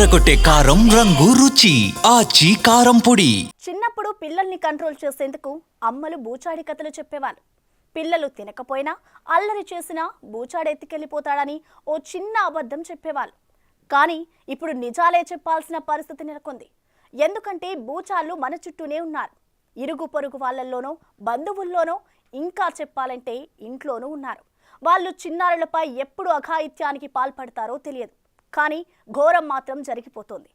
అదరకొట్టే కారం రంగు రుచి ఆచి కారం పొడి. చిన్నప్పుడు పిల్లల్ని కంట్రోల్ చేసేందుకు అమ్మలు బూచాడి కథలు చెప్పేవాళ్ళు. పిల్లలు తినకపోయినా అల్లరి చేసినా బూచాడెత్తికెళ్ళిపోతాడని ఓ చిన్న అబద్ధం చెప్పేవాళ్ళు. కానీ ఇప్పుడు నిజాలే చెప్పాల్సిన పరిస్థితి నెలకొంది. ఎందుకంటే బూచాళ్ళు మన చుట్టూనే ఉన్నారు. ఇరుగు పొరుగు వాళ్ళల్లోనో బంధువుల్లోనో, ఇంకా చెప్పాలంటే ఇంట్లోనూ ఉన్నారు. వాళ్ళు చిన్నారులపై ఎప్పుడు అఘాయిత్యానికి పాల్పడతారో తెలియదు. కానీ ఘోరం మాత్రం జరిగిపోతోంది.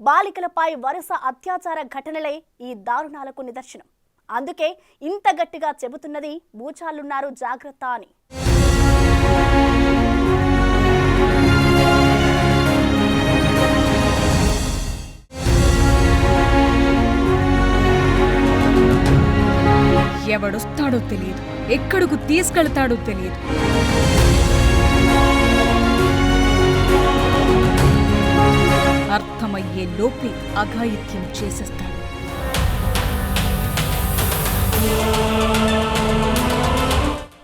బాలికలపై వరుస అత్యాచార ఘటనలే ఈ దారుణాలకు నిదర్శనం. అందుకే ఇంత గట్టిగా చెబుతున్నది బూచాళ్ళున్నారు జాగ్రత్త అని. ఎవడొస్తాడో తెలియదు, ఎక్కడకు తీసుకెళ్తాడో తెలియదు. అర్థమయ్యే లోపే అఘాయిత్యం చేసేస్తాడు.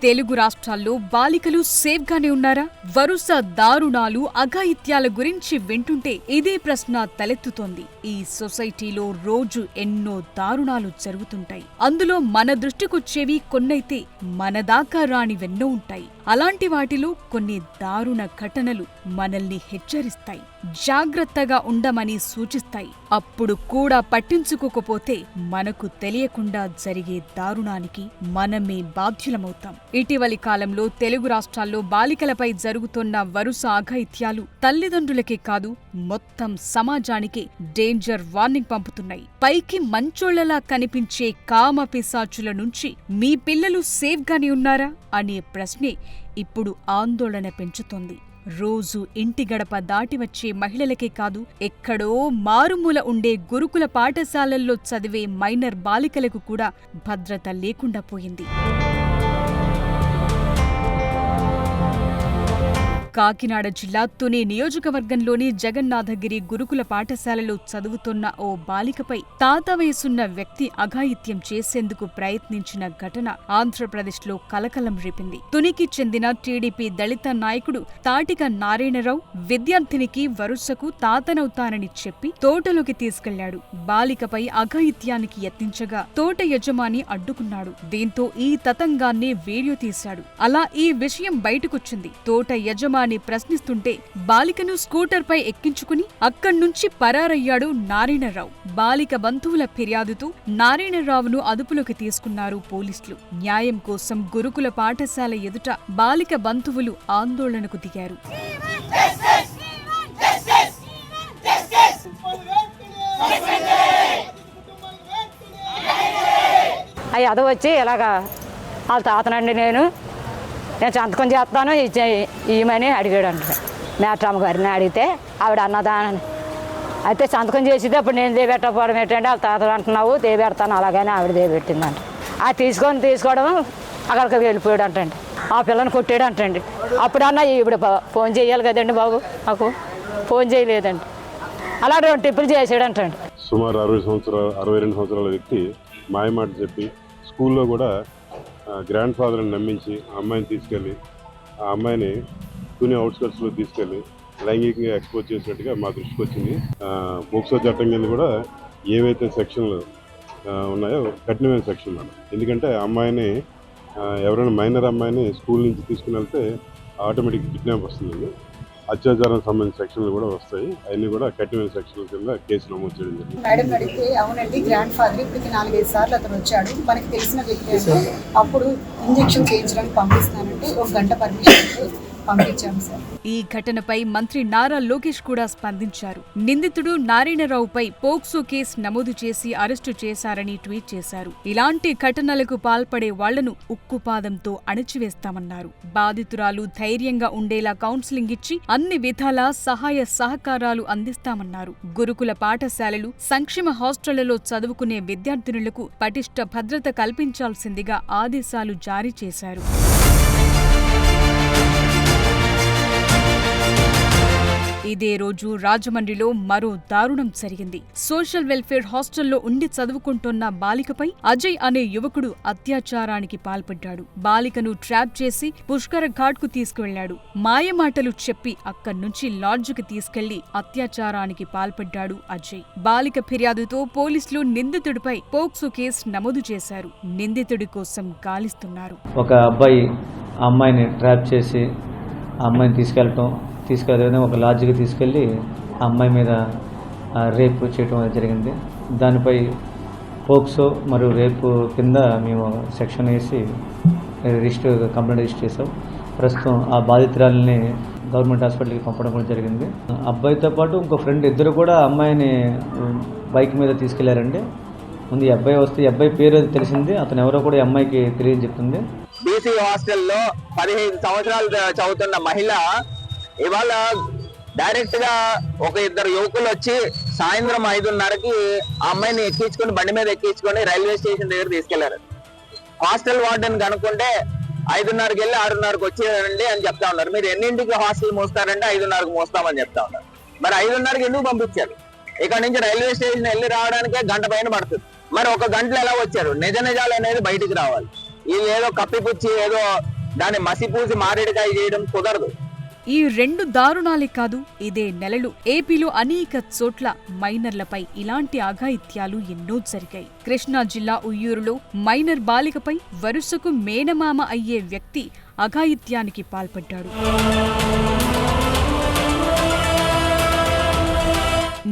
తెలుగు రాష్ట్రాల్లో బాలికలు సేఫ్గానే ఉన్నారా? వరుస దారుణాలు, అఘాయిత్యాల గురించి వింటుంటే ఇదే ప్రశ్న తలెత్తుతోంది. ఈ సొసైటీలో రోజు ఎన్నో దారుణాలు జరుగుతుంటాయి. అందులో మన దృష్టికొచ్చేవి కొన్నైతే మన దాకా రానివెన్నో ఉంటాయి. అలాంటి వాటిలో కొన్ని దారుణ ఘటనలు మనల్ని హెచ్చరిస్తాయి, జాగ్రత్తగా ఉండమని సూచిస్తాయి. అప్పుడు కూడా పట్టించుకోకపోతే మనకు తెలియకుండా జరిగే దారుణానికి మనమే బాధ్యులమవుతాం. ఇటీవలి కాలంలో తెలుగు రాష్ట్రాల్లో బాలికలపై జరుగుతున్న వరుస అఘాయిత్యాలు తల్లిదండ్రులకే కాదు, మొత్తం సమాజానికే డేంజర్ వార్నింగ్ పంపుతున్నాయి. పైకి మంచోళ్లలా కనిపించే కామ పిశాచుల నుంచి మీ పిల్లలు సేఫ్గానే ఉన్నారా అనే ప్రశ్నే ఇప్పుడు ఆందోళన పెంచుతోంది. రోజు ఇంటి గడప దాటి వచ్చే మహిళలకే కాదు, ఎక్కడో మారుమూల ఉండే గురుకుల పాఠశాలల్లో చదివే మైనర్ బాలికలకు కూడా భద్రత లేకుండా పోయింది. కాకినాడ జిల్లా తుని నియోజకవర్గంలోని జగన్నాథగిరి గురుకుల పాఠశాలలో చదువుతున్న ఓ బాలికపై తాత వయసున్న వ్యక్తి అఘాయిత్యం చేసేందుకు ప్రయత్నించిన ఘటన ఆంధ్రప్రదేశ్లో కలకలం రేపింది. తునికి చెందిన టీడీపీ దళిత నాయకుడు తాటిక నారాయణరావు విద్యార్థినికి వరుసకు తాతనవుతానని చెప్పి తోటలోకి తీసుకెళ్లాడు. బాలికపై అఘాయిత్యానికి యత్నించగా తోట యజమాని అడ్డుకున్నాడు. దీంతో ఈ తతంగాన్ని వీడియో తీశాడు. అలా ఈ విషయం బయటకొచ్చింది. తోట యజమాని ప్రశ్నిస్తుంటే బాలికను స్కూటర్పై ఎక్కించుకుని అక్కడ్నుంచి పరారయ్యాడు నారాయణరావు. బాలిక బంధువుల ఫిర్యాదుతో నారాయణరావును అదుపులోకి తీసుకున్నారు పోలీసులు. న్యాయం కోసం గురుకుల పాఠశాల ఎదుట బాలిక బంధువులు ఆందోళనకు దిగారు. అది వచ్చి ఇలాగా వాళ్ళ తాతనండి నేను సంతకం చేస్తాను ఇవ్వమని అడిగాడు అంట. మేట్రమ్మ గారిని అడిగితే ఆవిడ అన్నదానని అయితే సంతకం చేసేది అప్పుడు నేను దేబెట్టకపోవడం ఏంటంటే వాళ్ళ తాత అంటున్నావు దేబెడతాను అలాగని ఆవిడ దేబెట్టిందంట. అది తీసుకోవడం అక్కడికి వెళ్ళిపోయాడు అంటండి. ఆ పిల్లని కొట్టాడు అంటండి. అప్పుడన్నా ఇప్పుడు ఫోన్ చేయాలి కదండి బాబు, మాకు ఫోన్ చేయలేదండి. అలా 2 టిప్పులు చేసాడంటండి. సుమారు 62 సంవత్సరాల వ్యక్తి మాయమాట చెప్పి స్కూల్లో కూడా గ్రాండ్ ఫాదర్ని నమ్మించి ఆ అమ్మాయిని తీసుకెళ్ళి ఆ అమ్మాయిని తుని అవుట్స్కట్స్లో తీసుకెళ్ళి లైంగికంగా ఎక్స్పోజ్ చేసినట్టుగా మా దృష్టికి వచ్చింది. పోక్సో చట్టం కింద కూడా ఏవైతే సెక్షన్లు ఉన్నాయో కఠినమైన సెక్షన్లు అన్నమాట. ఎందుకంటే ఆ అమ్మాయిని ఎవరైనా మైనర్ అమ్మాయిని స్కూల్ నుంచి తీసుకుని వెళ్తే ఆటోమేటిక్ కిడ్నాప్ వస్తుంది. అత్యాచారం సంబంధించిన సెక్షన్లు కూడా వస్తాయి. అవన్నీ కూడా కఠినమైన సెక్షన్ల కింద కేసు నమోదు చేయడం జరిగింది. మేడం అడిగితే అవునండి గ్రాండ్ ఫాదర్ ఇప్పటికి 4-5 సార్లు అతను వచ్చాడు, మనకి తెలిసిన వ్యక్తి అంటే అప్పుడు ఇంజెక్షన్ చేయించడానికి పంపిస్తానంటే 1 గంట పర్మిషన్ పంపించాము సార్. ఈ ఘటనపై మంత్రి నారా లోకేష్ కూడా స్పందించారు. నిందితుడు నారాయణరావుపై పోక్సో కేసు నమోదు చేసి అరెస్టు చేశారని ట్వీట్ చేశారు. ఇలాంటి ఘటనలకు పాల్పడే వాళ్లను ఉక్కుపాదంతో అణచివేస్తామన్నారు. బాధితురాలు ధైర్యంగా ఉండేలా కౌన్సిలింగ్ ఇచ్చి అన్ని విధాలా సహాయ సహకారాలు అందిస్తామన్నారు. గురుకుల పాఠశాలలు, సంక్షేమ హాస్టళ్లలో చదువుకునే విద్యార్థినులకు పటిష్ట భద్రత కల్పించాల్సిందిగా ఆదేశాలు జారీ చేశారు. ఇదే రోజు రాజమండ్రిలో మరో దారుణం జరిగింది. సోషల్ వెల్ఫేర్ హాస్టల్లో ఉండి చదువుకుంటున్న బాలికపై అజయ్ అనే యువకుడు అత్యాచారానికి పాల్పడ్డాడు. బాలికను ట్రాప్ చేసి పుష్కర ఘాట్ కు తీసుకువెళ్లాడు. మాయమాటలు చెప్పి అక్కడ్నుంచి లాడ్జికి తీసుకెళ్లి అత్యాచారానికి పాల్పడ్డాడు అజయ్. బాలిక ఫిర్యాదుతో పోలీసులు నిందితుడిపై పోక్సో కేసు నమోదు చేశారు. నిందితుడి కోసం గాలిస్తున్నారు. ఒక అబ్బాయి ఆ అమ్మాయిని ట్రాప్ చేసి ఆ అమ్మాయిని తీసుకెళ్ళి ఒక లాడ్జికి తీసుకెళ్ళి ఆ అమ్మాయి మీద రేప్ చేయడం జరిగింది. దానిపై పోక్సో మరియు రేపు కింద మేము సెక్షన్ వేసి కంప్లైంట్ రిజిస్టర్ చేసాం. ప్రస్తుతం ఆ బాధితురాలని గవర్నమెంట్ హాస్పిటల్కి పంపడం కూడా జరిగింది. అబ్బాయితో పాటు ఇంకో ఫ్రెండ్ ఇద్దరు కూడా అమ్మాయిని బైక్ మీద తీసుకెళ్లారండి. ముందు ఈ అబ్బాయి వస్తే ఈ అబ్బాయి పేరు అది తెలిసింది, అతను ఎవరో కూడా ఈ అమ్మాయికి తెలియని చెప్తుంది. బీసీ హాస్టల్లో 15 సంవత్సరాలు చదువుతున్న మహిళ ఇవాళ డైరెక్ట్ గా ఒక ఇద్దరు యువకులు వచ్చి సాయంత్రం 5:30కి ఆ అమ్మాయిని బండి మీద ఎక్కించుకొని రైల్వే స్టేషన్ దగ్గర తీసుకెళ్లారు. హాస్టల్ వార్డెన్ కనుక్కుంటే 5:30కి వెళ్ళి 6:30కి వచ్చేయండి అని చెప్తా ఉన్నారు. మీరు ఎన్నింటికి హాస్టల్ మోస్తారంటే 5:30కి మోస్తామని చెప్తా ఉన్నారు. మరి 5:30కి ఎందుకు పంపించారు? ఇక్కడ నుంచి రైల్వే స్టేషన్ వెళ్ళి రావడానికే గంట పైన పడుతుంది. మరి ఒక గంటలో ఎలా వచ్చారు? నిజాలు అనేది బయటికి రావాలి. ఇది ఏదో కప్పిపుచ్చి ఏదో దాన్ని మసిపూసి మారేడుకాయ చేయడం కుదరదు. ఈ 2 దారుణాలే కాదు, ఇదే నెలలు ఏపీలో అనేక చోట్ల మైనర్లపై ఇలాంటి అఘాయిత్యాలు ఎన్నో జరిగాయి. కృష్ణా జిల్లా ఉయ్యూరులో మైనర్ బాలికపై వరుసకు మేనమామ అయ్యే వ్యక్తి అఘాయిత్యానికి పాల్పడ్డాడు.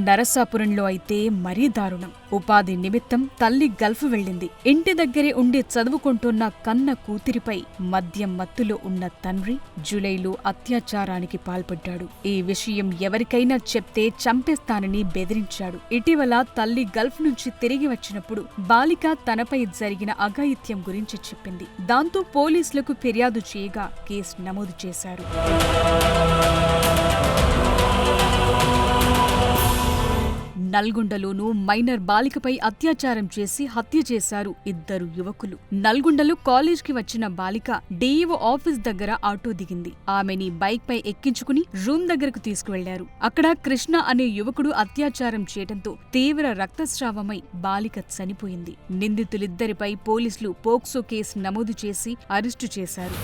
నరసాపురంలో అయితే మరీ దారుణం. ఉపాధి నిమిత్తం తల్లి గల్ఫ్ వెళ్లింది. ఇంటి దగ్గరే ఉండి చదువుకుంటున్న కన్న కూతురిపై మద్యం మత్తులో ఉన్న తండ్రి జూలైలో అత్యాచారానికి పాల్పడ్డాడు. ఈ విషయం ఎవరికైనా చెప్తే చంపేస్తానని బెదిరించాడు. ఇటీవల తల్లి గల్ఫ్ నుంచి తిరిగి వచ్చినప్పుడు బాలిక తనపై జరిగిన అఘాయిత్యం గురించి చెప్పింది. దాంతో పోలీసులకు ఫిర్యాదు చేయగా కేసు నమోదు చేశారు. నల్గొండలోనూ మైనర్ బాలికపై అత్యాచారం చేసి హత్య చేశారు 2 యువకులు. నల్గొండలో కాలేజ్కి వచ్చిన బాలిక డీఈఓ ఆఫీస్ దగ్గర ఆటో దిగింది. ఆమెని బైక్ పై ఎక్కించుకుని రూమ్ దగ్గరకు తీసుకువెళ్లారు. అక్కడ కృష్ణ అనే యువకుడు అత్యాచారం చేయడంతో తీవ్ర రక్తస్రావమై బాలిక చనిపోయింది. నిందితులిద్దరిపై పోలీసులు పోక్సో కేసు నమోదు చేసి అరెస్టు చేశారు.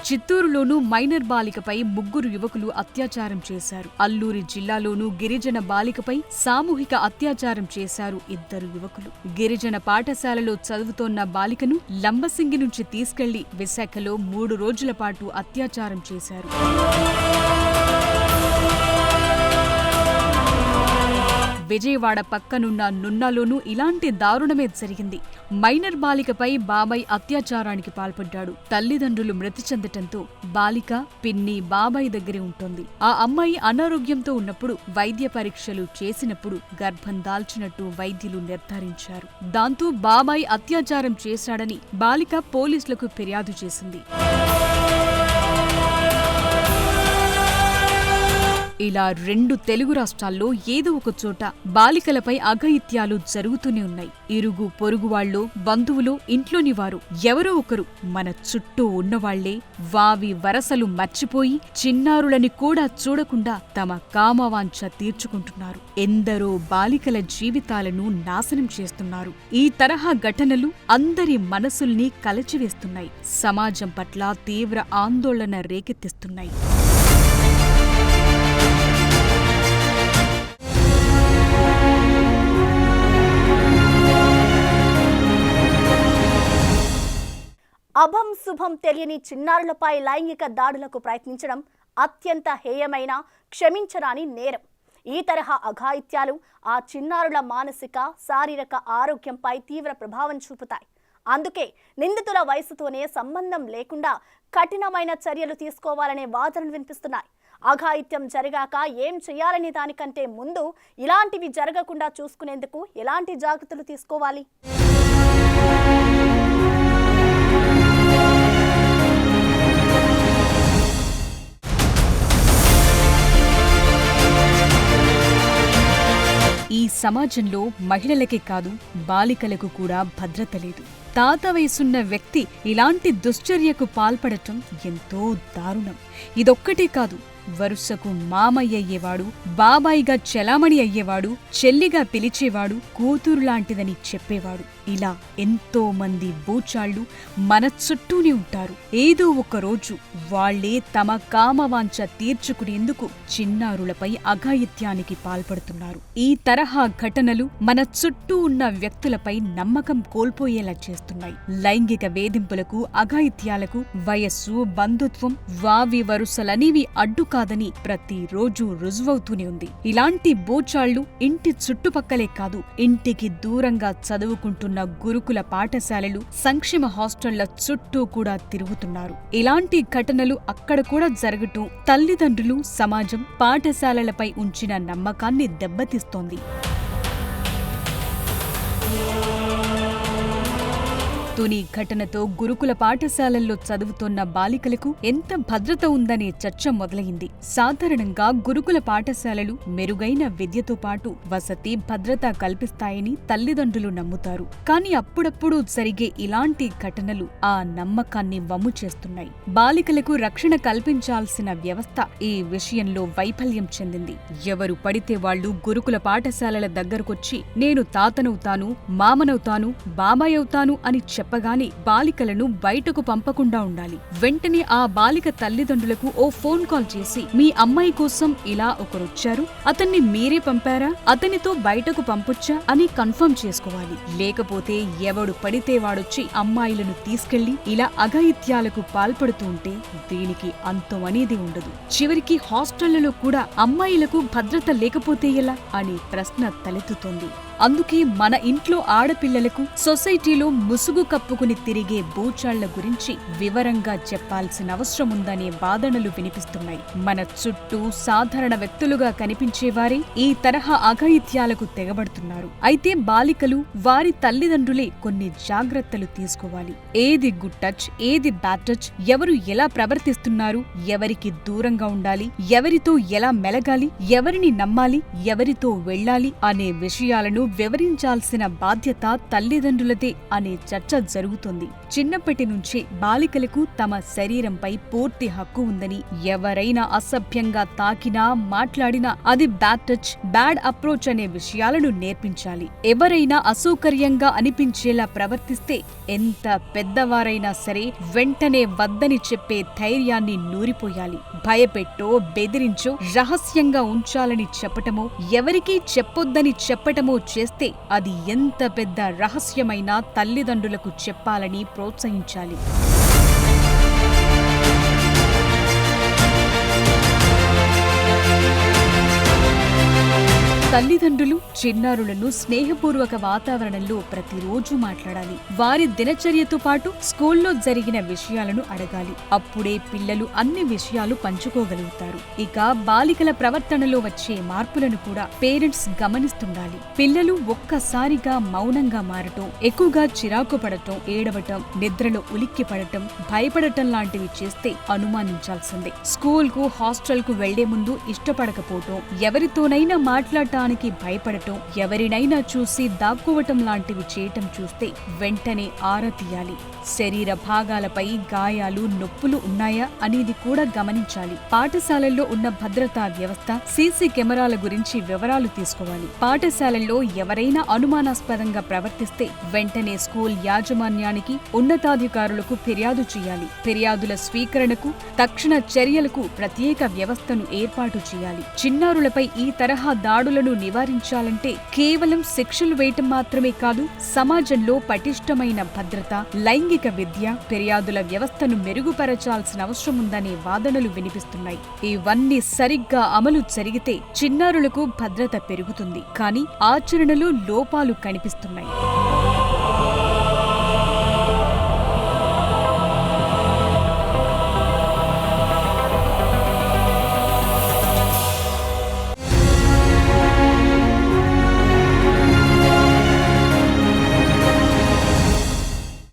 చిత్తూరులోనూ మైనర్ బాలికపై 3 యువకులు అత్యాచారం చేశారు. అల్లూరి జిల్లాలోనూ గిరిజన బాలికపై సామూహిక అత్యాచారం చేశారు 2 యువకులు. గిరిజన పాఠశాలలో చదువుతోన్న బాలికను లంబసింగి నుంచి తీసుకెళ్లి విశాఖలో 3 రోజుల పాటు అత్యాచారం చేశారు. విజయవాడ పక్కనున్న నున్నాలోనూ ఇలాంటి దారుణమే జరిగింది. మైనర్ బాలికపై బాబాయ్ అత్యాచారానికి పాల్పడ్డాడు. తల్లిదండ్రులు మృతి చెందటంతో బాలిక పిన్ని బాబాయ్ దగ్గరే ఉంటుంది. ఆ అమ్మాయి అనారోగ్యంతో ఉన్నప్పుడు వైద్య పరీక్షలు చేసినప్పుడు గర్భం దాల్చినట్టు వైద్యులు నిర్ధారించారు. దాంతో బాబాయ్ అత్యాచారం చేశాడని బాలిక పోలీసులకు ఫిర్యాదు చేసింది. ఇలా 2 తెలుగు రాష్ట్రాల్లో ఏదో ఒక చోట బాలికలపై అఘాయిత్యాలు జరుగుతూనే ఉన్నాయి. ఇరుగు పొరుగు వాళ్ళు, బంధువులు, ఇంట్లోని వారు ఎవరో ఒకరు మన చుట్టూ ఉన్నవాళ్లే వావి వరసలు మర్చిపోయి చిన్నారులని కూడా చూడకుండా తమ కామవాంఛ తీర్చుకుంటున్నారు. ఎందరో బాలికల జీవితాలను నాశనం చేస్తున్నారు. ఈ తరహా ఘటనలు అందరి మనసుల్ని కలచివేస్తున్నాయి. సమాజం పట్ల తీవ్ర ఆందోళన రేకెత్తిస్తున్నాయి. అభం శుభం తెలియని చిన్నారులపై లైంగిక దాడులకు ప్రయత్నించడం అత్యంత హేయమైన, క్షమించరాని నేరం. ఈ తరహా అఘాయిత్యాలు ఆ చిన్నారుల మానసిక, శారీరక ఆరోగ్యంపై తీవ్ర ప్రభావం చూపుతాయి. అందుకే నిందితుల వయసుతోనే సంబంధం లేకుండా కఠినమైన చర్యలు తీసుకోవాలనే వాదనలు వినిపిస్తున్నాయి. అఘాయిత్యం జరిగాక ఏం చేయాలనే దానికంటే ముందు ఇలాంటివి జరగకుండా చూసుకునేందుకు ఎలాంటి జాగ్రత్తలు తీసుకోవాలి? ఈ సమాజంలో మహిళలకే కాదు బాలికలకు కూడా భద్రత లేదు. తాత వయసున్న వ్యక్తి ఇలాంటి దుశ్చర్యకు పాల్పడటం ఎంతో దారుణం. ఇదొక్కటే కాదు, వరుసకు మామయ్య అయ్యేవాడు, బాబాయిగా చెలామణి అయ్యేవాడు, చెల్లిగా పిలిచేవాడు, కూతురు లాంటిదని చెప్పేవాడు. ఇలా ఎంతో మంది బూచాళ్లు మన చుట్టూనే ఉంటారు. ఏదో ఒక రోజు వాళ్లే తమ కామవాంఛ తీర్చుకునేందుకు చిన్నారులపై అఘాయిత్యానికి పాల్పడుతున్నారు. ఈ తరహా ఘటనలు మన చుట్టూ ఉన్న వ్యక్తులపై నమ్మకం కోల్పోయేలా చేస్తున్నాయి. లైంగిక వేధింపులకు, అఘాయిత్యాలకు వయస్సు, బంధుత్వం, వావి వరుసలనేవి అడ్డు కాదని ప్రతిరోజు రుజువవుతూనే ఉంది. ఇలాంటి బూచాళ్లు ఇంటి చుట్టుపక్కలే కాదు, ఇంటికి దూరంగా చదువుకుంటున్న గురుకుల పాఠశాలలు, సంక్షేమ హాస్టళ్ల చుట్టూ కూడా తిరుగుతున్నారు. ఇలాంటి ఘటనలు అక్కడ కూడా జరగటం తల్లిదండ్రులు, సమాజం, పాఠశాలలపై ఉంచిన నమ్మకాన్ని దెబ్బతీస్తోంది. తుని ఘటనతో గురుకుల పాఠశాలల్లో చదువుతోన్న బాలికలకు ఎంత భద్రత ఉందనే చర్చ మొదలైంది. సాధారణంగా గురుకుల పాఠశాలలు మెరుగైన విద్యతో పాటు వసతి, భద్రత కల్పిస్తాయని తల్లిదండ్రులు నమ్ముతారు. కానీ అప్పుడప్పుడు జరిగే ఇలాంటి ఘటనలు ఆ నమ్మకాన్ని వమ్ము చేస్తున్నాయి. బాలికలకు రక్షణ కల్పించాల్సిన వ్యవస్థ ఈ విషయంలో వైఫల్యం చెందింది. ఎవరు పడితే వాళ్లు గురుకుల పాఠశాలల దగ్గరకొచ్చి నేను తాతనవుతాను, మామనవుతాను, బాబాయ్ అవుతాను అని చెప్పగానే బాలికలను బయటకు పంపకుండా ఉండాలి. వెంటనే ఆ బాలిక తల్లిదండ్రులకు ఓ ఫోన్ కాల్ చేసి మీ అమ్మాయి కోసం ఇలా ఒకరొచ్చారు, అతన్ని మీరే పంపారా, అతనితో బయటకు పంపొచ్చా అని కన్ఫర్మ్ చేసుకోవాలి. లేకపోతే ఎవడు పడితే వాడొచ్చి అమ్మాయిలను తీసుకెళ్లి ఇలా అఘాయిత్యాలకు పాల్పడుతూ ఉంటే దీనికి అంతం అనేది ఉండదు. చివరికి హాస్టళ్లలో కూడా అమ్మాయిలకు భద్రత లేకపోతే ఎలా అని ప్రశ్న తలెత్తుతోంది. అందుకే మన ఇంట్లో ఆడపిల్లలకు సొసైటీలో ముసుగు కప్పుకుని తిరిగే బూచాళ్ల గురించి వివరంగా చెప్పాల్సిన అవసరముందనే వాదనలు వినిపిస్తున్నాయి. మన చుట్టూ సాధారణ వ్యక్తులుగా కనిపించేవారే ఈ తరహా అఘాయిత్యాలకు తెగబడుతున్నారు. అయితే బాలికలు, వారి తల్లిదండ్రులే కొన్ని జాగ్రత్తలు తీసుకోవాలి. ఏది గుడ్ టచ్, ఏది బ్యాడ్ టచ్, ఎవరు ఎలా ప్రవర్తిస్తున్నారు, ఎవరికి దూరంగా ఉండాలి, ఎవరితో ఎలా మెలగాలి, ఎవరిని నమ్మాలి, ఎవరితో వెళ్లాలి అనే విషయాలను వివరించాల్సిన బాధ్యత తల్లిదండ్రులదే అనే చర్చ జరుగుతుంది. చిన్నప్పటి నుంచే బాలికలకు తమ శరీరంపై పూర్తి హక్కు ఉందని, ఎవరైనా అసభ్యంగా తాకినా, మాట్లాడినా అది బ్యాడ్ టచ్, బ్యాడ్ అప్రోచ్ అనే విషయాలను నేర్పించాలి. ఎవరైనా అసౌకర్యంగా అనిపించేలా ప్రవర్తిస్తే ఎంత పెద్దవారైనా సరే వెంటనే వద్దని చెప్పే ధైర్యాన్ని నూరిపోయాలి. భయపెట్టో, బెదిరించో, రహస్యంగా ఉంచాలని చెప్పటమో, ఎవరికీ చెప్పొద్దని చెప్పటమో చేస్తే అది ఎంత పెద్ద రహస్యమైనా తల్లిదండ్రులకు చెప్పాలని ప్రోత్సహించాలి. తల్లిదండ్రులు చిన్నారులను స్నేహపూర్వక వాతావరణంలో ప్రతిరోజు మాట్లాడాలి. వారి దినచర్యతో పాటు స్కూల్లో జరిగిన విషయాలను అడగాలి. అప్పుడే పిల్లలు అన్ని విషయాలు పంచుకోగలుగుతారు. ఇక బాలికల ప్రవర్తనలో వచ్చే మార్పులను కూడా పేరెంట్స్ గమనిస్తుండాలి. పిల్లలు ఒక్కసారిగా మౌనంగా మారటం, ఎక్కువగా చిరాకు పడటం, ఏడవటం, నిద్రలో ఉలిక్కి పడటం, భయపడటం లాంటివి చేస్తే అనుమానించాల్సిందే. స్కూల్ కు, హాస్టల్ కు వెళ్లే ముందు ఇష్టపడకపోవటం, ఎవరితోనైనా మాట్లాడటానికి భయపడటం, ఎవరినైనా చూసి దాక్కోవటం లాంటివి చేయటం చూస్తే వెంటనే ఆరా తీయాలి. శరీర భాగాలపై గాయాలు, నొప్పులు ఉన్నాయా అనేది కూడా గమనించాలి. పాఠశాలల్లో ఉన్న భద్రతా వ్యవస్థ, సీసీ కెమెరాల గురించి వివరాలు తీసుకోవాలి. పాఠశాలల్లో ఎవరైనా అనుమానాస్పదంగా ప్రవర్తిస్తే వెంటనే స్కూల్ యాజమాన్యానికి, ఉన్నతాధికారులకు ఫిర్యాదు చేయాలి. ఫిర్యాదుల స్వీకరణకు, తక్షణ చర్యలకు ప్రత్యేక వ్యవస్థను ఏర్పాటు చేయాలి. చిన్నారులపై ఈ తరహా దాడులను నివారించాలంటే కేవలం శిక్షలు వేయటం మాత్రమే కాదు, సమాజంలో పటిష్టమైన భద్రత, లైంగిక విద్య, ఫిర్యాదుల వ్యవస్థను మెరుగుపరచాల్సిన అవసరముందనే వాదనలు వినిపిస్తున్నాయి. ఇవన్నీ సరిగ్గా అమలు జరిగితే చిన్నారులకు భద్రత పెరుగుతుంది. కానీ ఆచరణలో లోపాలు కనిపిస్తున్నాయి.